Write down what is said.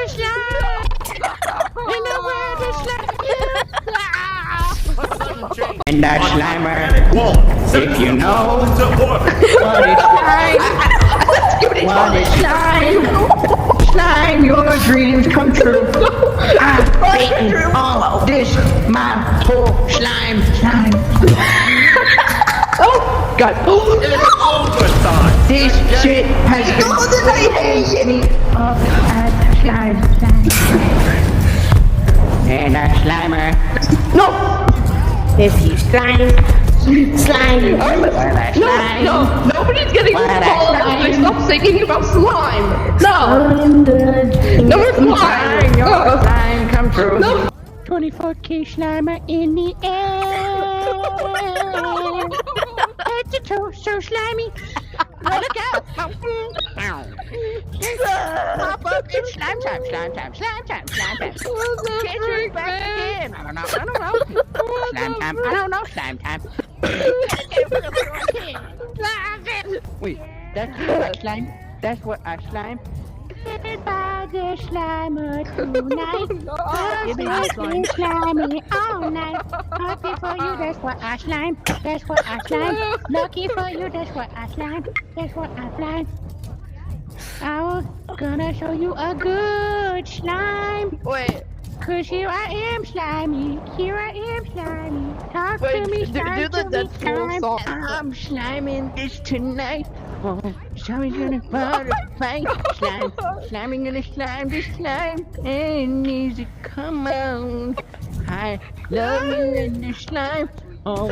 the slime. In the world of slime. And that Slimer, if you know what is slime, slime, your dreams come true. I've eaten all of this, my whole slime. Oh, God. This shit has been me up at slime. And that Slimer. No! If you slime. No, nobody's getting called out if they stop singing about slime. No, it's slime. Your slime come true. No. 24K Slimer in the air. Head to toe, so slimy. Look out. Pop up, it's slime time. Get your back again. I don't know. Slime time. Wait, that's what I slime? That's what I slime? By the Slimer tonight. It's slimy all night. Happy for you, that's what I slime. Lucky for you, that's what I slime. I'm gonna show you a good slime. Wait, Cause here I am slimy. Talk to me, do slime the to me, Deadpool slime. song. I'm sliming this tonight. Oh, sliming's gonna butterfly. Sliming gonna slime this slime. And easy, come on. I love you in the slime. Oh.